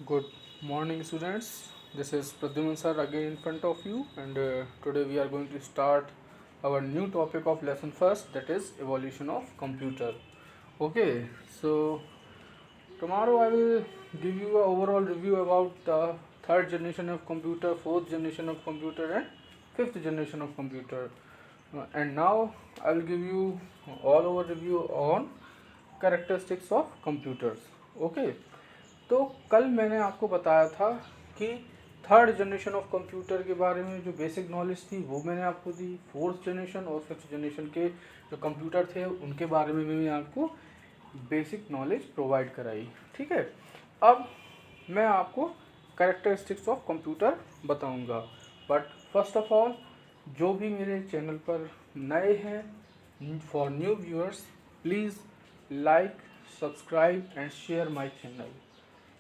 Good morning, students. This is Pradyuman sir again in front of you, and today we are going to start our new topic of lesson first, that is evolution of computer. Okay, so tomorrow I will give you an overall review about the third generation of computer, fourth generation of computer, and fifth generation of computer. And now I will give you all over review on characteristics of computers. Okay. तो कल मैंने आपको बताया था कि third generation of computer के बारे में जो बेसिक नॉलेज थी वो मैंने आपको दी। फोर्थ जनरेशन और फिफ्थ जनरेशन के जो कंप्यूटर थे उनके बारे में भी मैं आपको बेसिक नॉलेज प्रोवाइड कराई। ठीक है, अब मैं आपको कैरेक्टरिस्टिक्स ऑफ कंप्यूटर बताऊंगा। बट फर्स्ट ऑफ ऑल, जो भी मेरे चैनल पर नए हैं, for new viewers, please like, subscribe and share my channel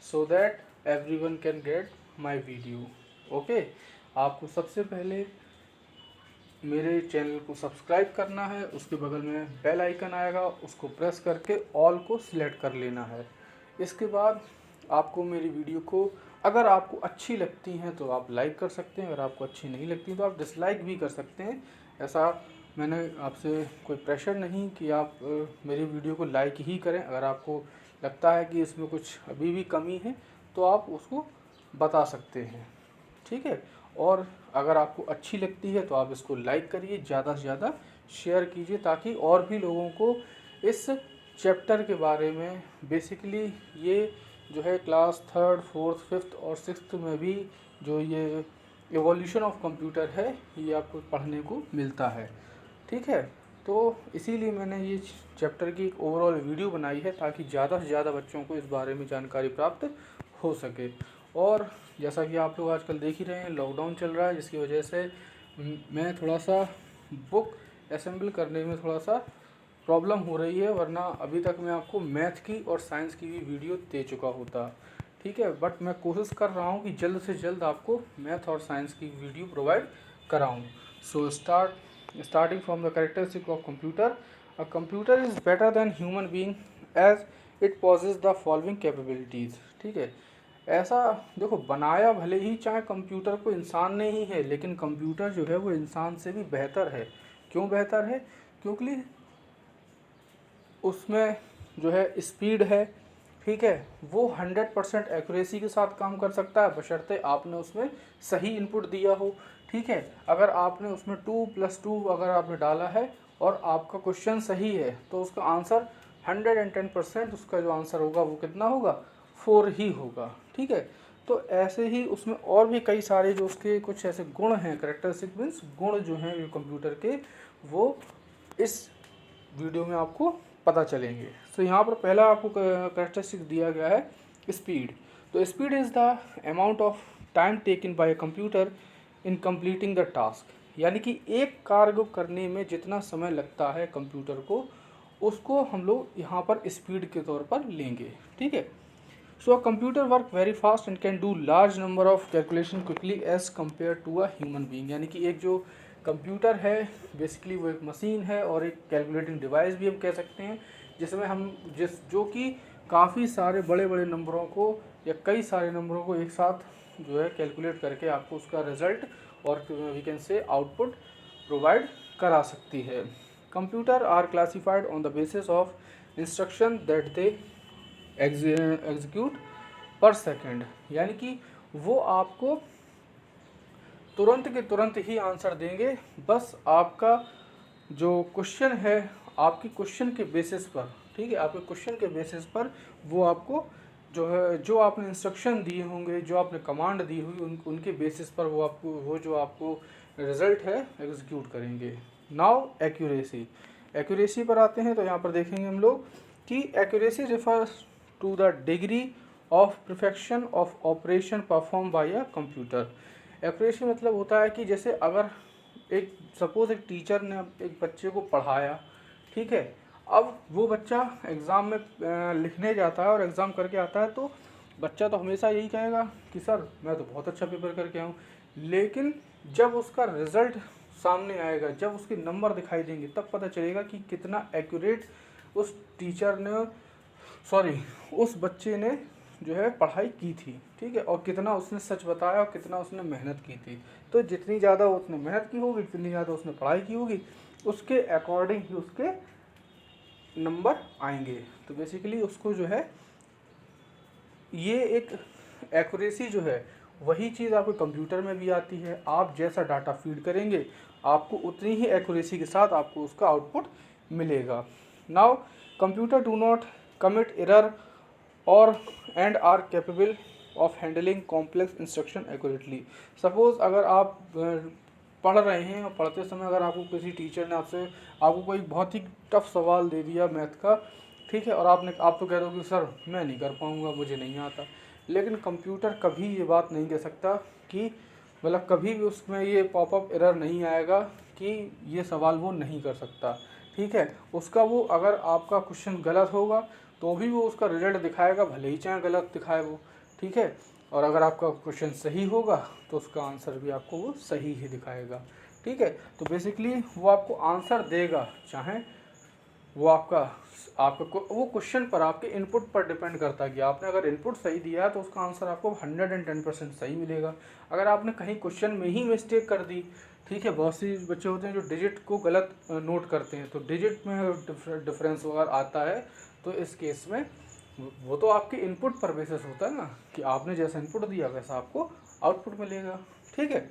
so that everyone can get my video. Okay, आपको सबसे पहले मेरे चैनल को सब्सक्राइब करना है, उसके बगल में बेल आइकन आएगा, उसको प्रेस करके ऑल को सिलेक्ट कर लेना है। इसके बाद आपको मेरी वीडियो को अगर आपको अच्छी लगती हैं तो आप लाइक कर सकते हैं, अगर आपको अच्छी नहीं लगती तो आप डिसलाइक भी कर सकते हैं। ऐसा मैंने आपसे कोई प्रेशर नहीं कि आप मेरी वीडियो को लाइक ही करें। अगर आपको लगता है कि इसमें कुछ अभी भी कमी है तो आप उसको बता सकते हैं। ठीक है, और अगर आपको अच्छी लगती है तो आप इसको लाइक करिए, ज़्यादा से ज़्यादा शेयर कीजिए ताकि और भी लोगों को इस चैप्टर के बारे में, बेसिकली ये जो है क्लास थर्ड, फोर्थ, फिफ्थ और सिक्स्थ में भी जो ये एवोल्यूशन ऑफ कंप्यूटर है ये आपको पढ़ने को मिलता है। ठीक है, तो इसीलिए मैंने ये चैप्टर की एक ओवरऑल वीडियो बनाई है ताकि ज़्यादा से ज़्यादा बच्चों को इस बारे में जानकारी प्राप्त हो सके। और जैसा कि आप लोग आजकल देख ही रहे हैं, लॉकडाउन चल रहा है, जिसकी वजह से मैं थोड़ा सा बुक असेंबल करने में थोड़ा सा प्रॉब्लम हो रही है, वरना अभी तक मैं आपको मैथ की और साइंस की भी वीडियो दे चुका होता। ठीक है, बट मैं कोशिश कर रहा हूँ कि जल्द से जल्द आपको मैथ और साइंस की वीडियो प्रोवाइड कराऊँ। So starting from the characteristic of computer, a computer is better than human being as it possesses the following capabilities। ठीक है, ऐसा देखो, बनाया भले ही चाहे कंप्यूटर को इंसान ने ही है, लेकिन कंप्यूटर जो है वो इंसान से भी बेहतर है। क्यों बेहतर है? क्योंकि उसमें जो है स्पीड है, ठीक है, वो 100% एक्यूरेसी के साथ काम कर सकता है, बशर्ते आपने उसमें सही इनपुट दिया हो। ठीक है, अगर आपने उसमें 2+2 अगर आपने डाला है और आपका क्वेश्चन सही है तो उसका आंसर 110% उसका जो आंसर होगा वो कितना होगा? 4 ही होगा। ठीक है, तो ऐसे ही उसमें और भी कई सारे जो उसके कुछ ऐसे गुण हैं, करेक्टरिस्टिक मीन्स गुण जो हैं कंप्यूटर के, वो इस वीडियो में आपको पता चलेंगे। तो यहाँ पर पहला आपको करेक्टरिस्टिक दिया गया है स्पीड। तो speed is the amount of time taken by a computer in completing the task, यानी कि एक कार्य को करने में जितना समय लगता है कंप्यूटर को, उसको हम लोग यहाँ पर स्पीड के तौर पर लेंगे। ठीक है, so a computer work very fast and can do large number of calculation quickly as compare to a human being, यानी कि एक जो कंप्यूटर है बेसिकली वो एक मशीन है और एक कैलकुलेटिंग डिवाइस भी हम कह सकते हैं, जिसमें हम जो कि काफ़ी सारे बड़े बड़े नंबरों को या कई सारे नंबरों को एक साथ जो है कैलकुलेट करके आपको उसका रिजल्ट और we can say output provide करा सकती है। Computer are classified on the basis of instruction that they execute per second, यानी कि वो आपको तुरंत के तुरंत ही आंसर देंगे। बस आपका जो क्वेश्चन है, आपकी क्वेश्चन के बेसिस पर, ठीक है, आपके क्वेश्चन के बेसिस पर वो आपको जो है, जो आपने इंस्ट्रक्शन दिए होंगे, जो आपने कमांड दी हुई, उनके बेसिस पर वो जो आपको रिज़ल्ट है एग्जीक्यूट करेंगे। नाउ एक्यूरेसी, एक्यूरेसी पर आते हैं। तो यहाँ पर देखेंगे हम लोग कि accuracy refers to the degree of perfection of operation perform by a computer. Accuracy मतलब होता है कि जैसे अगर एक सपोज एक टीचर ने एक बच्चे को पढ़ाया, ठीक है, अब वो बच्चा एग्ज़ाम में लिखने जाता है और एग्ज़ाम करके आता है, तो बच्चा तो हमेशा यही कहेगा कि सर मैं तो बहुत अच्छा पेपर करके आऊँ, लेकिन जब उसका रिज़ल्ट सामने आएगा, जब उसके नंबर दिखाई देंगे, तब पता चलेगा कि कितना एक्यूरेट उस टीचर ने, सॉरी, उस बच्चे ने जो है पढ़ाई की थी, ठीक है, और कितना उसने सच बताया और कितना उसने मेहनत की थी। तो जितनी ज़्यादा उसने मेहनत की होगी, जितनी ज़्यादा उसने पढ़ाई की होगी, उसके अकॉर्डिंग ही उसके नंबर आएंगे। तो बेसिकली उसको जो है ये एक एक्यूरेसी जो है वही चीज़ आपको कंप्यूटर में भी आती है। आप जैसा डाटा फीड करेंगे आपको उतनी ही एक्यूरेसी के साथ आपको उसका आउटपुट मिलेगा। Now computer do not commit error और and are capable of handling complex instruction accurately. Suppose अगर आप पढ़ रहे हैं और पढ़ते समय अगर आपको किसी टीचर ने आपको कोई बहुत ही टफ सवाल दे दिया मैथ का, ठीक है, और आप तो कह रहे हो कि सर मैं नहीं कर पाऊँगा, मुझे नहीं आता। लेकिन कंप्यूटर कभी ये बात नहीं कह सकता कि मतलब कभी भी उसमें ये पॉपअप एरर नहीं आएगा कि ये सवाल वो नहीं कर सकता, ठीक है। उसका वो अगर आपका क्वेश्चन गलत होगा तो भी वो उसका रिजल्ट दिखाएगा, भले ही चाहे गलत दिखाए वो, ठीक है। और अगर आपका क्वेश्चन सही होगा तो उसका आंसर भी आपको वो सही ही दिखाएगा, ठीक है। तो बेसिकली वो आपको आंसर देगा, चाहे वो वो क्वेश्चन पर आपके इनपुट पर डिपेंड करता है कि आपने अगर इनपुट सही दिया है तो उसका आंसर आपको 110% सही मिलेगा। अगर आपने कहीं क्वेश्चन में ही मिस्टेक कर दी, ठीक है, बहुत सी बच्चे होते हैं जो डिजिट को गलत नोट करते हैं, तो डिजिट में डिफरेंस वगैरह आता है, तो इस केस में वो तो आपके इनपुट पर बेसिस होता है ना कि आपने जैसा इनपुट दिया वैसा आपको आउटपुट मिलेगा, ठीक है।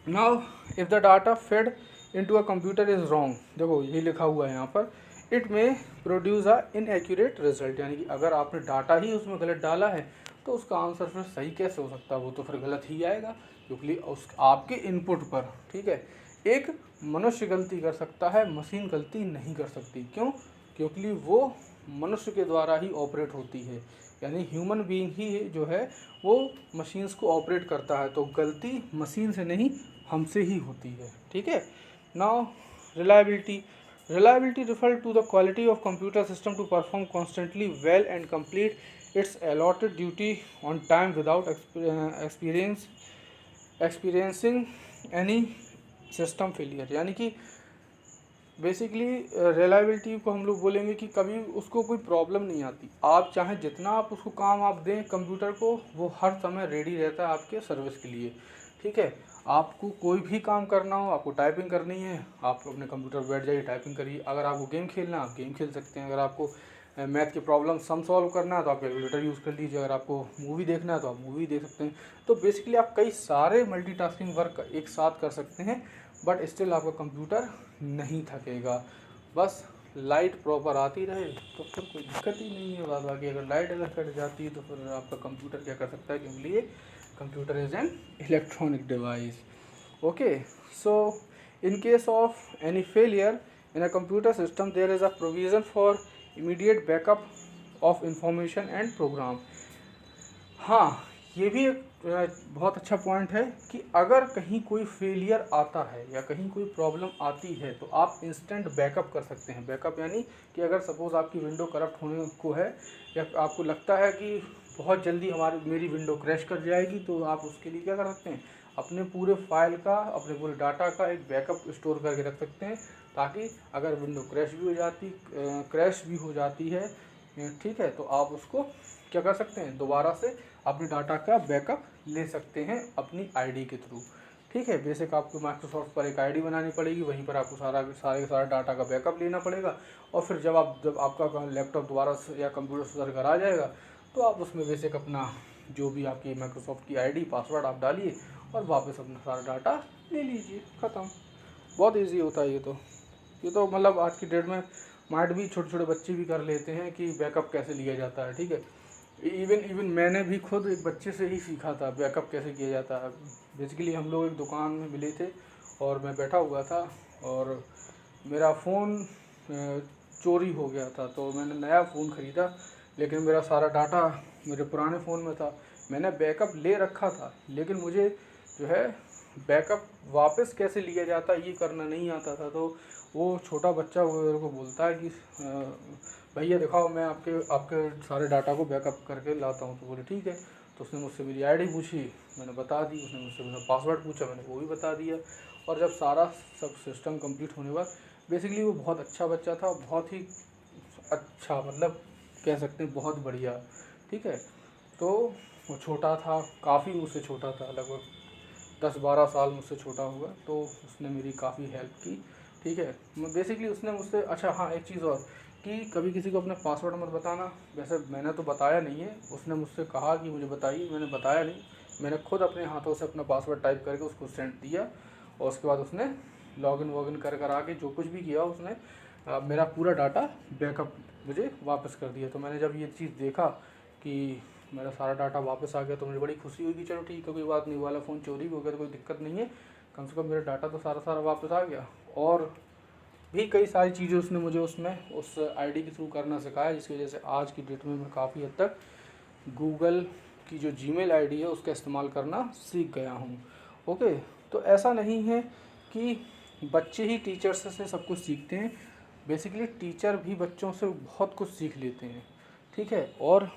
Now if the data fade into a computer is wrong, देखो यही लिखा हुआ है यहाँ पर, इट में प्रोड्यूस अ इनएक्यूरेट रिजल्ट, यानी कि अगर आपने डाटा ही उसमें गलत डाला है तो उसका आंसर फिर सही कैसे हो सकता है, वो तो फिर गलत ही आएगा, क्योंकि उस आपके इनपुट पर, ठीक है, एक मनुष्य गलती कर सकता है, मशीन गलती नहीं कर सकती। क्यों? क्योंकि वो मनुष्य के द्वारा ही ऑपरेट होती है, यानी ह्यूमन बीइंग ही जो है वो मशीन्स को ऑपरेट करता है, तो गलती मशीन से नहीं हमसे ही होती है, ठीक है। Now reliability refer to the quality of computer system to perform constantly well and complete its allotted duty on time without experiencing any system failure, यानी कि बेसिकली रिलायबिलिटी को हम लोग बोलेंगे कि कभी उसको कोई प्रॉब्लम नहीं आती। आप चाहे जितना आप उसको काम आप दें कंप्यूटर को, वो हर समय रेडी रहता है आपके सर्विस के लिए, ठीक है। आपको कोई भी काम करना हो, आपको टाइपिंग करनी है, आप अपने कंप्यूटर पर बैठ जाइए, टाइपिंग करिए। अगर आपको गेम खेलना है आप गेम खेल सकते हैं, अगर आपको मैथ के प्रॉब्लम सम सॉल्व करना है तो आप कैलकुलेटर यूज़ कर लीजिए, अगर आपको मूवी देखना है तो आप मूवी देख सकते हैं। तो बेसिकली आप कई सारे मल्टीटास्किंग वर्क एक साथ कर सकते हैं, बट स्टिल आपका कंप्यूटर नहीं थकेगा। बस लाइट प्रॉपर आती रहे तो फिर कोई दिक्कत ही नहीं है। बाकी अगर लाइट कट जाती है तो फिर आपका कंप्यूटर क्या कर सकता है, क्योंकि ये computer is an electronic device. Okay, so in case of any failure in a computer system there is a provision for immediate backup of information and program। हाँ, ये भी एक बहुत अच्छा पॉइंट है कि अगर कहीं कोई फेलियर आता है या कहीं कोई प्रॉब्लम आती है तो आप इंस्टेंट बैकअप कर सकते हैं। बैकअप यानी कि अगर सपोज़ आपकी विंडो करप्ट होने को है या आपको लगता है कि बहुत जल्दी मेरी विंडो क्रैश कर जाएगी, तो आप उसके लिए क्या कर सकते हैं, अपने पूरे फाइल का, अपने पूरे डाटा का एक बैकअप स्टोर करके रख सकते हैं, ताकि अगर विंडो क्रैश भी हो जाती है, ठीक है, तो आप उसको क्या कर सकते हैं, दोबारा से अपने डाटा का बैकअप ले सकते हैं अपनी आईडी के थ्रू, ठीक है। बेसिक आपको माइक्रोसॉफ्ट पर एक आईडी बनानी पड़ेगी, वहीं पर आपको सारा डाटा का बैकअप लेना पड़ेगा, और फिर जब आपका लैपटॉप दोबारा या कंप्यूटर सुधर कर आ जाएगा तो आप उसमें बेसिक अपना जो भी आपकी माइक्रोसॉफ्ट की आईडी पासवर्ड आप डालिए और वापस अपना सारा डाटा ले लीजिए, ख़त्म। बहुत ईजी होता है ये तो मतलब आज की डेट में माइट भी छोटे छोटे बच्चे भी कर लेते हैं कि बैकअप कैसे लिया जाता है, ठीक है। इवन मैंने भी खुद एक बच्चे से ही सीखा था बैकअप कैसे किया जाता है। बेसिकली हम लोग एक दुकान में मिले थे और मैं बैठा हुआ था और मेरा फ़ोन चोरी हो गया था, तो मैंने नया फ़ोन ख़रीदा, लेकिन मेरा सारा डाटा मेरे पुराने फ़ोन में था। मैंने बैकअप ले रखा था, लेकिन मुझे जो है बैकअप वापस कैसे लिया जाता ये करना नहीं आता था। तो वो छोटा बच्चा वो मेरे को बोलता है कि भैया दिखाओ, मैं आपके सारे डाटा को बैकअप करके लाता हूँ। तो बोले ठीक है। तो उसने मुझसे मेरी आईडी पूछी, मैंने बता दी। उसने मुझसे मेरा पासवर्ड पूछा, मैंने वो भी बता दिया। और जब सारा सब सिस्टम कंप्लीट होने के बाद बेसिकली वो बहुत अच्छा बच्चा था, बहुत ही अच्छा, मतलब कह सकते हैं बहुत बढ़िया, ठीक है। तो वो छोटा था, काफ़ी मुझसे छोटा था, लगभग 10-12 साल मुझसे छोटा होगा। तो उसने मेरी काफ़ी हेल्प की, ठीक है। बेसिकली उसने मुझसे, अच्छा हाँ एक चीज़ और, कि कभी किसी को अपना पासवर्ड मत बताना। वैसे मैंने तो बताया नहीं है, उसने मुझसे कहा कि मुझे बताइए, मैंने बताया नहीं। मैंने खुद अपने हाथों से अपना पासवर्ड टाइप करके उसको सेंड दिया, और उसके बाद उसने लॉगिन वॉगिन कर आके जो कुछ भी किया उसने मेरा पूरा डाटा बैकअप मुझे वापस कर दिया। तो मैंने जब ये चीज़ देखा कि मेरा सारा डाटा वापस आ गया, तो मुझे बड़ी खुशी हुई कि चलो ठीक है, कोई बात नहीं, वाला फ़ोन चोरी हो गया तो कोई दिक्कत नहीं है, कम से कम मेरा डाटा तो सारा सारा वापस आ गया। और भी कई सारी चीज़ें उसने मुझे उसमें उस आईडी के थ्रू करना सिखाया, जिसकी वजह से आज की डेट में मैं काफ़ी हद तक गूगल की जो जीमेल आईडी है उसका इस्तेमाल करना सीख गया हूँ। ओके, तो ऐसा नहीं है कि बच्चे ही टीचर्स से सब कुछ सीखते हैं, बेसिकली टीचर भी बच्चों से बहुत कुछ सीख लेते हैं, ठीक है। और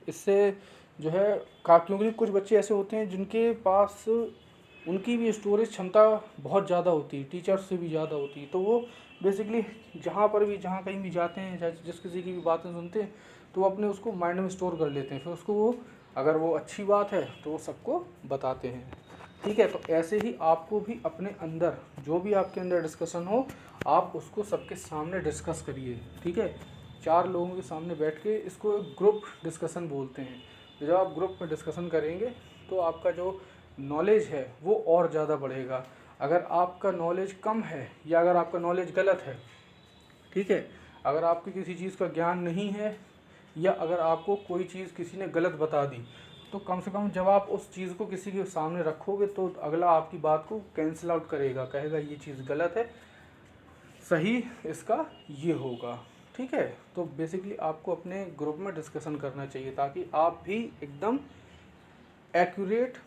इससे जो है क्योंकि कुछ बच्चे ऐसे होते हैं जिनके पास उनकी भी स्टोरेज क्षमता बहुत ज़्यादा होती है, टीचर्स से भी ज़्यादा होती है। तो वो बेसिकली जहाँ पर भी, जहाँ कहीं भी जाते हैं, चाहे जिस किसी की भी बातें सुनते हैं, तो वो अपने उसको माइंड में स्टोर कर लेते हैं, फिर उसको वो, अगर वो अच्छी बात है तो वो सबको बताते हैं, ठीक है। तो ऐसे ही आपको भी अपने अंदर जो भी आपके अंदर डिस्कशन हो, आप उसको सबके सामने डिस्कस करिए, ठीक है। 4 लोगों के सामने बैठ के, इसको एक ग्रुप डिस्कशन बोलते हैं। तो जब आप ग्रुप में डिस्कशन करेंगे तो आपका जो नॉलेज है वो और ज़्यादा बढ़ेगा। अगर आपका नॉलेज कम है या अगर आपका नॉलेज गलत है, ठीक है, अगर आपको किसी चीज़ का ज्ञान नहीं है या अगर आपको कोई चीज़ किसी ने गलत बता दी, तो कम से कम जब आप उस चीज़ को किसी के सामने रखोगे तो अगला आपकी बात को कैंसिल आउट करेगा, कहेगा ये चीज़ गलत है, सही इसका ये होगा, ठीक है। तो बेसिकली आपको अपने ग्रुप में डिस्कशन करना चाहिए ताकि आप भी एकदम एक्यूरेट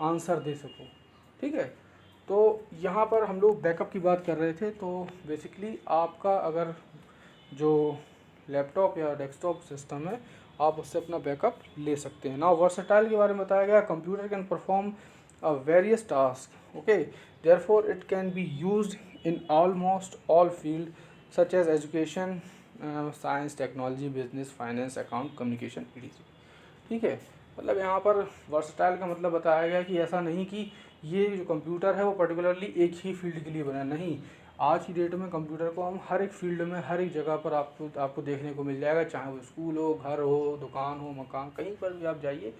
आंसर दे सको, ठीक है। तो यहाँ पर हम लोग बैकअप की बात कर रहे थे। तो बेसिकली आपका अगर जो लैपटॉप या डेस्कटॉप सिस्टम है, आप उससे अपना बैकअप ले सकते हैं। नाउ वर्सेटाइल के बारे में बताया गया, computer can perform various task, okay, therefore it can be used in almost all field such as education, science, technology, business, finance, account, communication, etc, ठीक है। मतलब यहाँ पर वर्सटाइल का मतलब बताया गया कि ऐसा नहीं कि ये जो कंप्यूटर है वो पर्टिकुलरली एक ही फील्ड के लिए बना, नहीं। आज की डेट में कंप्यूटर को हम हर एक फील्ड में, हर एक जगह पर आपको देखने को मिल जाएगा, चाहे वो स्कूल हो, घर हो, दुकान हो, मकान, कहीं पर भी आप जाइए,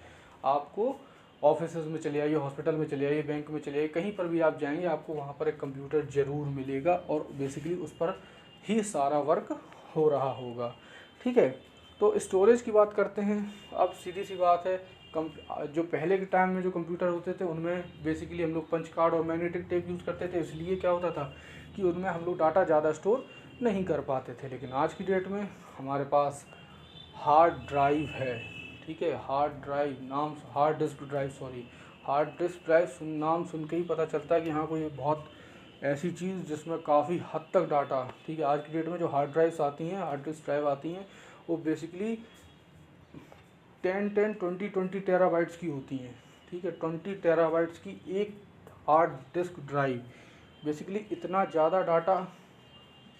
आपको ऑफिस में चले जाइए, हॉस्पिटल में चले जाइए, बैंक में चले जाइए, कहीं पर भी आप जाएंगे आपको वहाँ पर एक कंप्यूटर ज़रूर मिलेगा और बेसिकली उस पर ही सारा वर्क हो रहा होगा, ठीक है। तो स्टोरेज की बात करते हैं। अब सीधी सी बात है, जो पहले के टाइम में जो कंप्यूटर होते थे उनमें बेसिकली हम लोग पंच कार्ड और मैग्नेटिक टेप यूज़ करते थे, इसलिए क्या होता था कि उनमें हम लोग डाटा ज़्यादा स्टोर नहीं कर पाते थे। लेकिन आज की डेट में हमारे पास हार्ड ड्राइव है, ठीक है। Hard disk drive, sorry, hard disk drive नाम सुन के ही पता चलता है कि हाँ कोई बहुत ऐसी चीज़ जिसमें काफ़ी हद तक डाटा, ठीक है। आज की डेट में जो हार्ड ड्राइव्स आती हैं, हार्ड डिस्क ड्राइव आती हैं, वो बेसिकली 20 टेराबाइट्स की होती हैं, ठीक है। 20 टेराबाइट्स की एक हार्ड डिस्क ड्राइव, बेसिकली इतना ज़्यादा डाटा,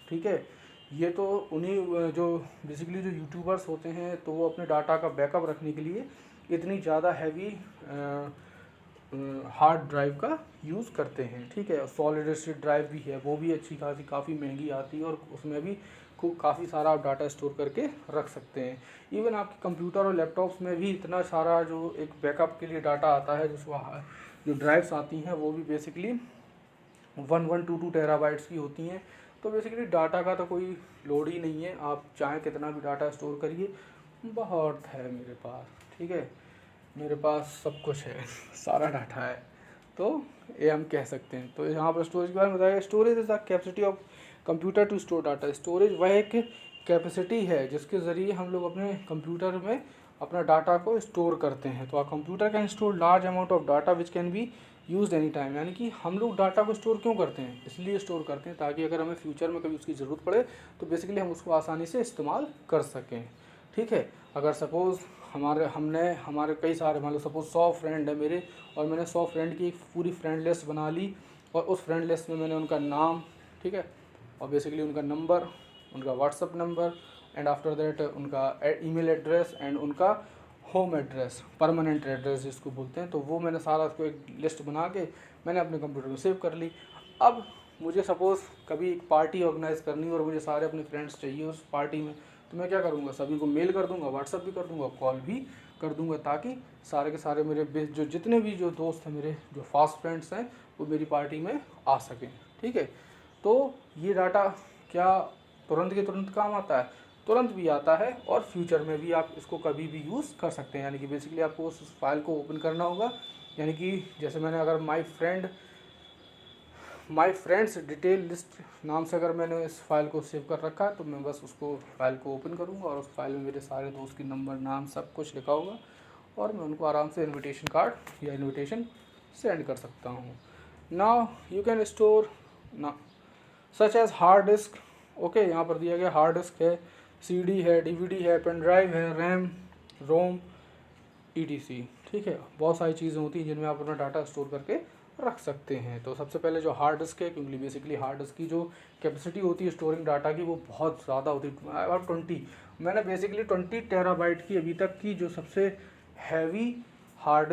ठीक है। ये तो उन्हीं जो बेसिकली जो यूट्यूबर्स होते हैं तो वो अपने डाटा का बैकअप रखने के लिए इतनी ज़्यादा हैवी हार्ड ड्राइव का यूज़ करते हैं, ठीक है। सॉलिड स्टेट ड्राइव भी है, वो भी अच्छी खासी काफ़ी महंगी आती है और उसमें भी खूब काफ़ी सारा आप डाटा स्टोर करके रख सकते हैं। इवन आपके कंप्यूटर और लैपटॉप्स में भी इतना सारा जो एक बैकअप के लिए डाटा आता है, जो ड्राइव्स आती हैं वो भी बेसिकली 1122 टेराबाइट्स की होती हैं। तो बेसिकली डाटा का तो कोई लोड ही नहीं है, आप चाहें कितना भी डाटा स्टोर करिए, बहुत है मेरे पास, ठीक है। मेरे पास सब कुछ है सारा डाटा है, तो ये हम कह सकते हैं। तो यहाँ पर स्टोरेज के बारे में बताया, storage is the capacity of computer to store data. Storage वह एक कैपेसिटी है जिसके ज़रिए हम लोग अपने कंप्यूटर में अपना डाटा को स्टोर करते हैं। तो computer can store large amount of data which can be use any time, यानी कि हम लोग डाटा को स्टोर क्यों करते हैं, इसलिए स्टोर करते हैं ताकि अगर हमें फ्यूचर में कभी उसकी ज़रूरत पड़े तो बेसिकली हम उसको आसानी से इस्तेमाल कर सकें, ठीक है। अगर सपोज़ हमारे कई सारे, मान लो सपोज 100 फ्रेंड है मेरे, और मैंने 100 फ्रेंड की एक पूरी फ्रेंड लिस्ट बना ली, और उस फ्रेंड लिस्ट में मैंने उनका नाम, ठीक है, और बेसिकली उनका नंबर, उनका WhatsApp number, and after that उनका ईमेल एड्रेस एंड उनका होम एड्रेस, परमानेंट एड्रेस जिसको बोलते हैं, तो वो मैंने सारा उसको एक लिस्ट बना के मैंने अपने कंप्यूटर में सेव कर ली। अब मुझे सपोज़ कभी एक पार्टी ऑर्गेनाइज़ करनी हो और मुझे सारे अपने फ्रेंड्स चाहिए उस पार्टी में, तो मैं क्या करूँगा, सभी को मेल कर दूँगा, व्हाट्सअप भी कर दूँगा, कॉल भी कर दूँगा, ताकि सारे के सारे मेरे जो जितने भी जो दोस्त हैं, मेरे जो फास्ट फ्रेंड्स हैं, वो मेरी पार्टी में आ सकें। ठीक है, तो ये डाटा क्या तुरंत के तुरंत काम आता है? तुरंत भी आता है, और फ्यूचर में भी आप इसको कभी भी यूज़ कर सकते हैं। यानी कि बेसिकली आपको उस फाइल को ओपन करना होगा, यानी कि जैसे मैंने अगर माई फ्रेंड्स डिटेल लिस्ट नाम से अगर मैंने इस फाइल को सेव कर रखा है, तो मैं बस उसको फाइल को ओपन करूँगा और उस फाइल में मेरे सारे दोस्त की नंबर, नाम, सब कुछ लिखा होगा, और मैं उनको आराम से इनविटेशन कार्ड या इनविटेशन सेंड कर सकता हूँ। नाउ यू कैन स्टोर ना such as hard disk. Okay, यहाँ पर दिया गया हार्ड डिस्क है, सीडी है, डीवीडी है, पेन ड्राइव है, रैम, रोम, ईटीसी। ठीक है, बहुत सारी चीज़ें होती हैं जिनमें आप अपना डाटा स्टोर करके रख सकते हैं। तो सबसे पहले जो हार्ड डिस्क है, क्योंकि बेसिकली हार्ड डिस्क की जो कैपेसिटी होती है स्टोरिंग डाटा की, वो बहुत ज़्यादा होती है, अब 20, मैंने बेसिकली 20 टेराबाइट की अभी तक की जो सबसे हैवी हार्ड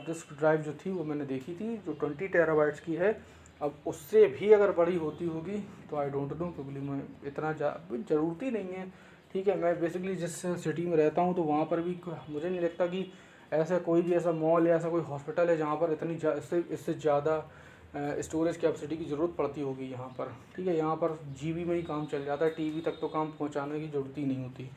डिस्क ड्राइव जो थी वो मैंने देखी थी, जो 20 टेराबाइट्स की है। अब उससे भी अगर बड़ी होती होगी तो आई डोंट नो, क्योंकि मैं इतना ज़रूरत ही नहीं है। ठीक है, मैं बेसिकली जिस सिटी में रहता हूँ तो वहाँ पर भी मुझे नहीं लगता कि ऐसा कोई भी ऐसा मॉल या ऐसा कोई हॉस्पिटल है जहाँ पर इतनी इससे ज़्यादा स्टोरेज कैपेसिटी की ज़रूरत पड़ती होगी यहाँ पर। ठीक है, यहाँ पर जीबी में ही काम चल जाता है, टीबी तक तो काम पहुँचाने की ज़रूरत ही नहीं होती।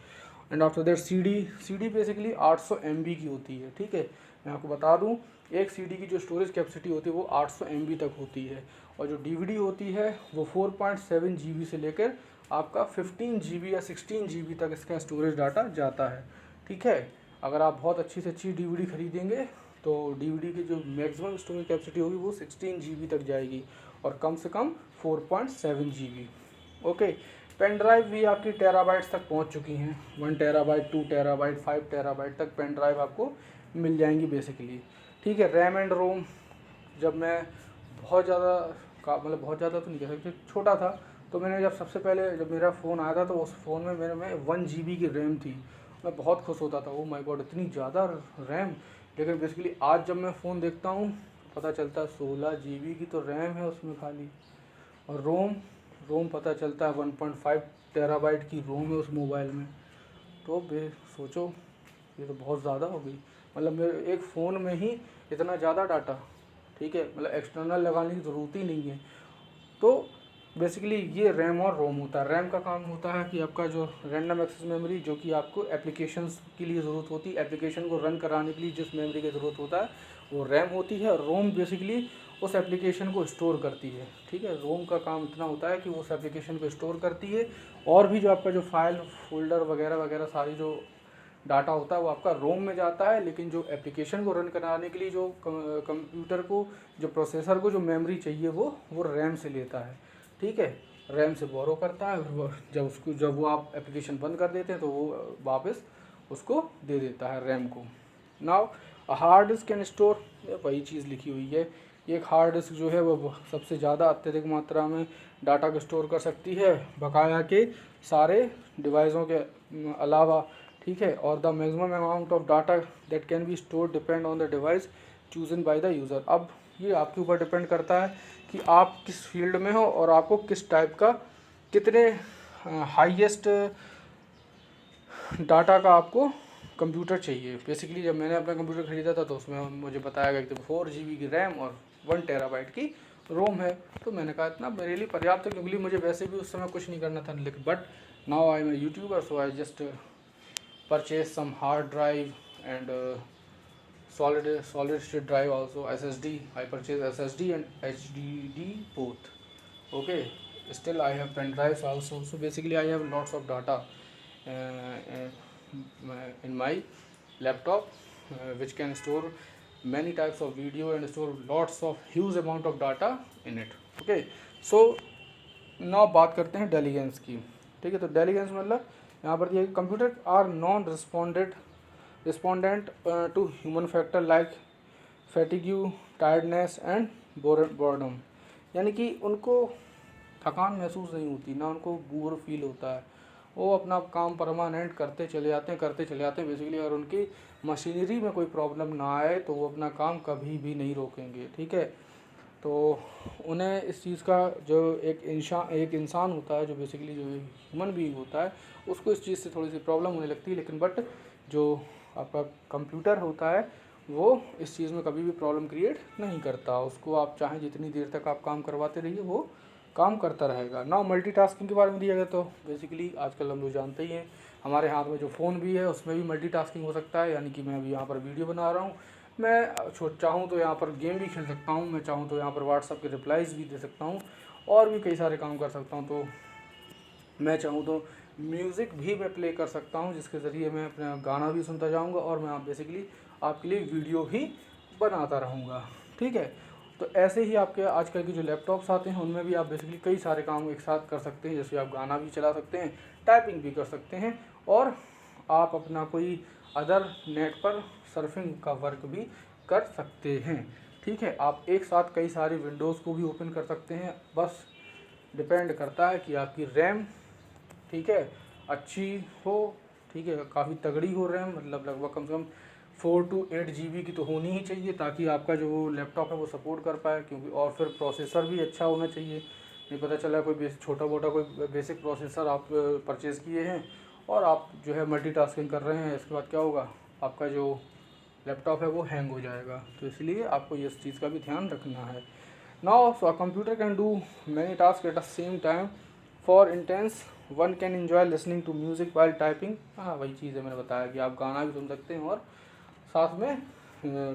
And after that CD basically 800 MB की होती है। ठीक है, मैं आपको बता दूं, एक सीडी की जो स्टोरेज कैपेसिटी होती है वो 800 MB तक होती है, और जो डीवीडी होती है वो 4.7 GB से लेकर आपका 15 GB या 16 GB तक इसका स्टोरेज डाटा जाता है। ठीक है, अगर आप बहुत अच्छी से अच्छी डीवीडी खरीदेंगे तो डीवीडी की जो मैक्सिमम स्टोरेज कैपेसिटी होगी वो 16 GB तक जाएगी, और कम से कम 4.7 GB। ओके, पेन ड्राइव भी आपकी टेराबाइट्स तक पहुंच चुकी हैं, 1 टेराबाइट, 2 टेराबाइट, 5 टेराबाइट तक पेन ड्राइव आपको मिल जाएंगी बेसिकली। ठीक है, रैम एंड रोम, जब मैं बहुत ज़्यादा मतलब बहुत ज़्यादा तो नहीं कह सकते, छोटा था, तो मैंने जब मेरा फ़ोन आया था तो उस फ़ोन में मेरे में 1 GB की रैम थी। मैं बहुत खुश होता था, ओ माय गॉड इतनी ज़्यादा रैम। लेकिन बेसिकली आज जब मैं फ़ोन देखता हूँ पता चलता है 16 GB की तो रैम है उसमें खाली, और रोम पता चलता है 1.5 टेराबाइट की रोम है उस मोबाइल में। तो सोचो, ये तो बहुत ज़्यादा हो गई, मतलब मेरे एक फ़ोन में ही इतना ज़्यादा डाटा। ठीक है, मतलब एक्सटर्नल लगाने की ज़रूरत ही नहीं है। तो बेसिकली ये रैम और रोम होता है। रैम का काम होता है कि आपका जो रैंडम एक्सेस मेमोरी, जो कि आपको एप्लीकेशंस के लिए ज़रूरत होती है, एप्लीकेशन को रन कराने के लिए जिस मेमोरी की ज़रूरत होता है वो रैम होती है, और रोम बेसिकली उस एप्लीकेशन को स्टोर करती है। ठीक है, रोम का काम इतना होता है कि वो उस एप्लीकेशन को स्टोर करती है, और भी जो आपका जो फाइल फोल्डर वगैरह वगैरह सारी जो डाटा होता है वो आपका रोम में जाता है, लेकिन जो एप्लीकेशन को रन कराने के लिए जो कंप्यूटर को, जो प्रोसेसर को जो मेमोरी चाहिए वो रैम से लेता है। ठीक है, रैम से बोरो करता है, जब वो आप एप्लीकेशन बंद कर देते हैं तो वो वापस उसको दे देता है रैम को। Now hard disk can store, वही चीज़ लिखी हुई है। एक हार्ड डिस्क जो है वो सबसे ज़्यादा अत्यधिक मात्रा में डाटा को स्टोर कर सकती है, बकाया के सारे डिवाइसों के अलावा। ठीक है, और the maximum amount of data that can be store depend on the device chosen by the user. अब ये आपके ऊपर डिपेंड करता है कि आप किस फील्ड में हो और आपको किस टाइप का, कितने हाईएस्ट डाटा का आपको कंप्यूटर चाहिए। बेसिकली जब मैंने अपना कंप्यूटर ख़रीदा था तो उसमें मुझे बताया गया कि 4 GB की रैम और 1 टेराबाइट की रोम है, तो मैंने कहा इतना मेरे लिए पर्याप्त है, क्योंकि मुझे वैसे भी उस समय कुछ नहीं करना था। लेकिन but now I am a YouTuber, so I just purchase some hard drive and solid state drive also, SSD. I purchase SSD and HDD both. Okay, still I have pen drives also, so basically I have lots of data in my laptop which can store many types of video and store lots of huge amount of data in it. Okay, so now बात करते हैं डेलीगेंस की। ठीक है, तो डेलीगेंस मतलब यहाँ पर दिया computer are non respondent to human factor like fatigue, tiredness and boredom, यानी कि उनको थकान महसूस नहीं होती, ना उनको बोर फील होता है, वो अपना काम परमानेंट करते चले जाते हैं। बेसिकली अगर उनकी मशीनरी में कोई प्रॉब्लम ना आए तो वो अपना काम कभी भी नहीं रोकेंगे, ठीक है। तो उन्हें इस चीज़ का जो एक इंसान होता है, जो बेसिकली जो ह्यूमन बीइंग होता है, उसको इस चीज़ से थोड़ी सी प्रॉब्लम होने लगती है, लेकिन बट जो आपका कंप्यूटर होता है वो इस चीज़ में कभी भी प्रॉब्लम क्रिएट नहीं करता। उसको आप चाहें जितनी देर तक आप काम करवाते रहिए, वो काम करता रहेगा। ना मल्टीटास्किंग के बारे में दिया गया, तो बेसिकली आजकल हम लोग जानते ही हैं, हमारे हाथ में जो फ़ोन भी है उसमें भी मल्टीटास्किंग हो सकता है। यानी कि मैं अभी यहाँ पर वीडियो बना रहा हूँ, मैं चाहूँ तो यहाँ पर गेम भी खेल सकता हूँ, मैं चाहूँ तो यहाँ पर व्हाट्सअप के रिप्लाईज़ भी दे सकता हूँ, और भी कई सारे काम कर सकता हूँ। तो मैं चाहूँ तो म्यूज़िक भी मैं प्ले कर सकता हूँ, जिसके ज़रिए मैं अपना गाना भी सुनता जाऊँगा और मैं बेसिकली आपके लिए वीडियो भी बनाता रहूँगा, ठीक है। तो ऐसे ही आपके आजकल के जो लैपटॉप्स आते हैं उनमें भी आप बेसिकली कई सारे काम एक साथ कर सकते हैं। जैसे आप गाना भी चला सकते हैं, टाइपिंग भी कर सकते हैं, और आप अपना कोई अदर नेट पर सर्फिंग का वर्क भी कर सकते हैं, ठीक है। आप एक साथ कई सारी विंडोज़ को भी ओपन कर सकते हैं। बस डिपेंड करता है कि आपकी रैम, ठीक है, अच्छी हो, ठीक है, काफ़ी तगड़ी हो रैम, मतलब लगभग कम से कम 4 to 8 GB की तो होनी ही चाहिए, ताकि आपका जो लैपटॉप है वो सपोर्ट कर पाए। क्योंकि और फिर प्रोसेसर भी अच्छा होना चाहिए। नहीं पता चला कोई छोटा मोटा कोई बेसिक प्रोसेसर आप परचेज़ किए हैं और आप जो है मल्टीटास्किंग कर रहे हैं, इसके बाद क्या होगा, आपका जो लैपटॉप है वो हैंग हो जाएगा। तो इसलिए आपको इस चीज़ का भी ध्यान रखना है। Now so computer can do many task at the same time. For instance one can enjoy listening to music while typing. हाँ, वही चीज़ है, मैंने बताया कि आप गाना भी सुन सकते हैं और साथ में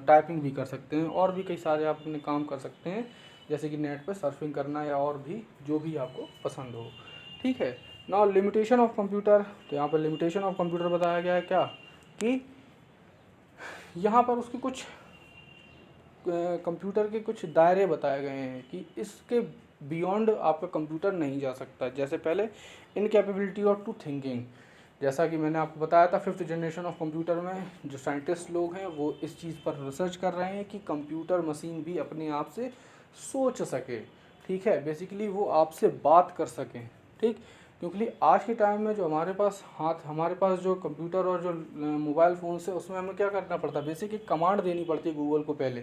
टाइपिंग भी कर सकते हैं, और भी कई सारे आप अपने काम कर सकते हैं, जैसे कि नेट पर सर्फिंग करना या और भी जो भी आपको पसंद हो, ठीक है। नाउ लिमिटेशन ऑफ कंप्यूटर, तो यहाँ पर लिमिटेशन ऑफ कंप्यूटर बताया गया है क्या, कि यहाँ पर उसके कुछ कंप्यूटर के कुछ दायरे बताए गए हैं कि इसके बियॉन्ड आपका कंप्यूटर नहीं जा सकता। जैसे पहले इनकैपेबिलिटी ऑफ टू थिंकिंग, जैसा कि मैंने आपको बताया था, 5th जनरेशन ऑफ कंप्यूटर में जो साइंटिस्ट लोग हैं वो इस चीज़ पर रिसर्च कर रहे हैं कि कंप्यूटर मशीन भी अपने आप से सोच सके, ठीक है, बेसिकली वो आपसे बात कर सकें, ठीक। क्योंकि आज के टाइम में जो हमारे पास जो कंप्यूटर और जो मोबाइल फ़ोन से, उसमें हमें क्या करना पड़ता है, बेसिक एक कमांड देनी पड़ती है गूगल को पहले,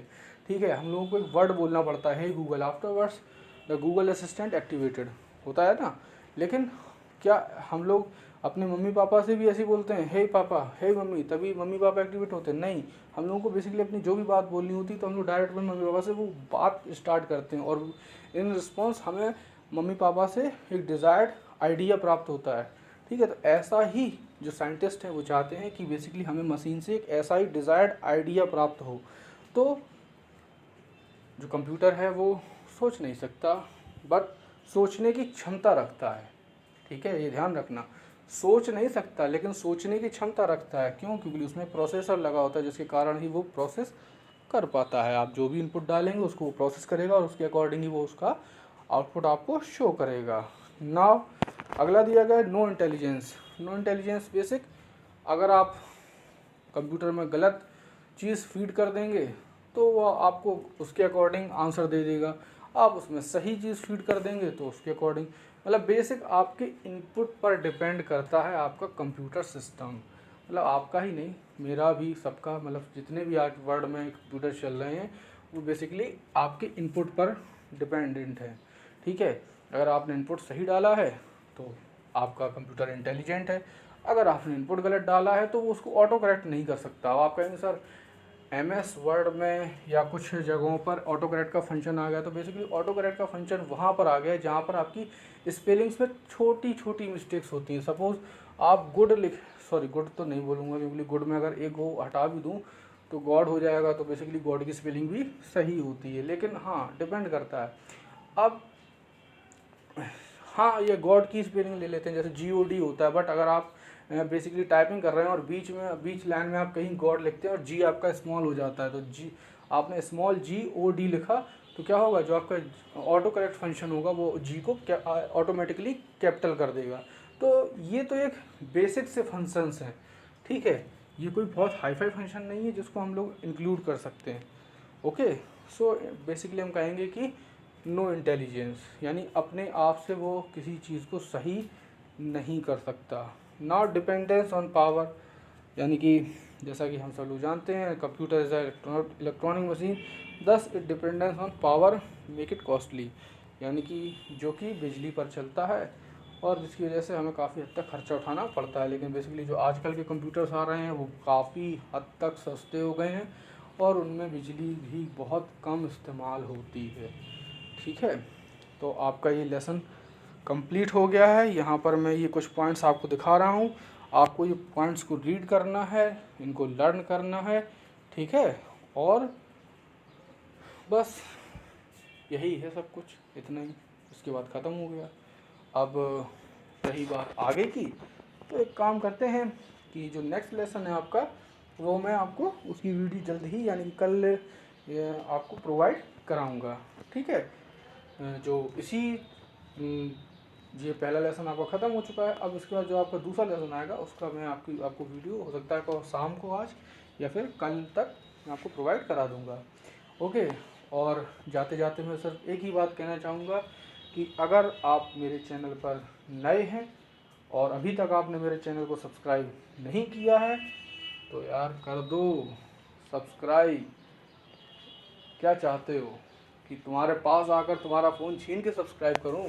ठीक है। हम लोगों को एक वर्ड बोलना पड़ता है, hey Google, afterwards the Google assistant activated होता है ना। लेकिन क्या हम लोग अपने मम्मी पापा से भी ऐसे बोलते हैं, हे पापा, हे मम्मी, तभी मम्मी पापा एक्टिवेट होते हैं? नहीं, हम लोगों को बेसिकली अपनी जो भी बात बोलनी होती है तो हम लोग डायरेक्ट अपने मम्मी पापा से वो बात स्टार्ट करते हैं, और इन रिस्पॉन्स हमें मम्मी पापा से एक डिज़ायर्ड आइडिया प्राप्त होता है, ठीक है। तो ऐसा ही जो साइंटिस्ट हैं वो चाहते हैं कि बेसिकली हमें मशीन से एक ऐसा ही डिज़ायर्ड आइडिया प्राप्त हो। तो जो कंप्यूटर है वो सोच नहीं सकता, बट सोचने की क्षमता रखता है, ठीक है, ये ध्यान रखना। सोच नहीं सकता लेकिन सोचने की क्षमता रखता है। क्यों? क्योंकि उसमें प्रोसेसर लगा होता है, जिसके कारण ही वो प्रोसेस कर पाता है। आप जो भी इनपुट डालेंगे उसको वो प्रोसेस करेगा और उसके अकॉर्डिंग ही वो उसका आउटपुट आपको शो करेगा। नाउ अगला दिया गया है no intelligence. No intelligence basic, अगर आप कंप्यूटर में गलत चीज़ फीड कर देंगे तो वो आपको उसके अकॉर्डिंग आंसर दे देगा। आप उसमें सही चीज़ फीड कर देंगे तो उसके अकॉर्डिंग, मतलब बेसिक आपके इनपुट पर डिपेंड करता है आपका कंप्यूटर सिस्टम। मतलब आपका ही नहीं, मेरा भी, सबका, मतलब जितने भी आज वर्ल्ड में कंप्यूटर चल रहे हैं वो बेसिकली आपके इनपुट पर डिपेंडेंट है, ठीक है। अगर आपने इनपुट सही डाला है तो आपका कंप्यूटर इंटेलिजेंट है। अगर आपने इनपुट गलत डाला है तो वो उसको ऑटो करेक्ट नहीं कर सकता। अब आप कहेंगे सर MS वर्ड में या कुछ जगहों पर ऑटो करेक्ट का फंक्शन आ गया, तो बेसिकली ऑटो करेक्ट का फंक्शन वहाँ पर आ गया जहाँ पर आपकी स्पेलिंग्स में छोटी छोटी मिस्टेक्स होती हैं। सपोज़ आप गुड तो नहीं बोलूँगा, क्योंकि गुड में अगर एक वो हटा भी दूँ तो गॉड हो जाएगा, तो बेसिकली गॉड की स्पेलिंग भी सही होती है। लेकिन हाँ, डिपेंड करता है। अब हाँ, ये गॉड की स्पेलिंग ले लेते हैं, जैसे GOD होता है, बट अगर आप बेसिकली टाइपिंग कर रहे हैं और बीच लाइन में आप कहीं गॉड लिखते हैं और जी आपका स्मॉल हो जाता है, तो जी आपने स्मॉल GOD लिखा, तो क्या होगा, जो आपका ऑटो करेक्ट फंक्शन होगा वो जी को ऑटोमेटिकली कैपिटल कर देगा। तो ये तो एक बेसिक से फंक्शंस हैं, ठीक है। ये कोई बहुत हाईफाई फंक्शन नहीं है जिसको हम लोग इंक्लूड कर सकते हैं। ओके, सो बेसिकली हम कहेंगे कि नो इंटेलिजेंस, यानी अपने आप से वो किसी चीज़ को सही नहीं कर सकता। नॉट डिपेंडेंस ऑन पावर, यानी कि जैसा कि हम सब लोग जानते हैं computer is electronic machine, thus it dependence on power make it costly, यानी कि जो कि बिजली पर चलता है और जिसकी वजह से हमें काफ़ी हद तक खर्चा उठाना पड़ता है। लेकिन बेसिकली जो आजकल के कंप्यूटर्स आ रहे हैं वो काफ़ी हद तक सस्ते हो गए हैं और उनमें बिजली भी बहुत कम इस्तेमाल होती है। ठीक है, तो आपका ये लेसन कंप्लीट हो गया है। यहाँ पर मैं ये कुछ पॉइंट्स आपको दिखा रहा हूँ, आपको ये पॉइंट्स को रीड करना है, इनको लर्न करना है। ठीक है, और बस यही है सब कुछ, इतना ही, उसके बाद ख़त्म हो गया। अब रही बात आगे की, तो एक काम करते हैं कि जो नेक्स्ट लेसन है आपका वो मैं आपको उसकी वीडियो जल्द ही यानी कि कल आपको प्रोवाइड कराऊंगा। ठीक है, जो इसी ये पहला लेसन आपका ख़त्म हो चुका है। अब उसके बाद जो आपका दूसरा लेसन आएगा उसका मैं आपको वीडियो हो सकता है को शाम को आज या फिर कल तक मैं आपको प्रोवाइड करा दूंगा। ओके, और जाते जाते मैं सिर्फ एक ही बात कहना चाहूँगा कि अगर आप मेरे चैनल पर नए हैं और अभी तक आपने मेरे चैनल को सब्सक्राइब नहीं किया है तो यार कर दो सब्सक्राइब। क्या चाहते हो कि तुम्हारे पास आकर तुम्हारा फ़ोन छीन के सब्सक्राइब करूं?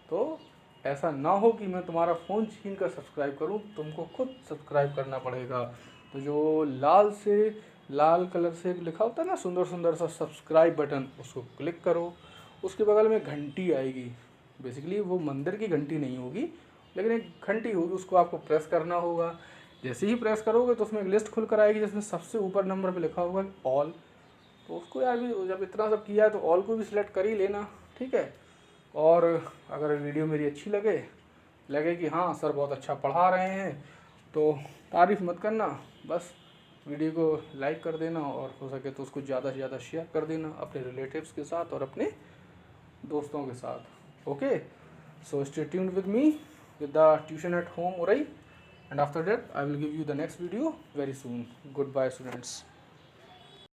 तो ऐसा ना हो कि मैं तुम्हारा फ़ोन छीन कर सब्सक्राइब करूं, तुमको खुद सब्सक्राइब करना पड़ेगा। तो जो लाल कलर से लिखा होता है ना सुंदर सुंदर सा सब्सक्राइब बटन, उसको क्लिक करो। उसके बगल में घंटी आएगी, बेसिकली वो मंदिर की घंटी नहीं होगी लेकिन एक घंटी होगी, उसको आपको प्रेस करना होगा। जैसे ही प्रेस करोगे तो उसमें एक लिस्ट खुल कर आएगी जिसमें सबसे ऊपर नंबर पे लिखा होगा ऑल। तो उसको यार भी जब इतना सब किया है तो ऑल को भी सिलेक्ट कर ही लेना। ठीक है, और अगर वीडियो मेरी अच्छी लगे कि हाँ सर बहुत अच्छा पढ़ा रहे हैं तो तारीफ़ मत करना, बस वीडियो को लाइक कर देना और हो सके तो उसको ज़्यादा से ज़्यादा शेयर कर देना अपने रिलेटिव्स के साथ और अपने दोस्तों के साथ। Okay, so stay tuned with me with the tuition at home Urai, and after that I will give you the next video very soon. Goodbye students.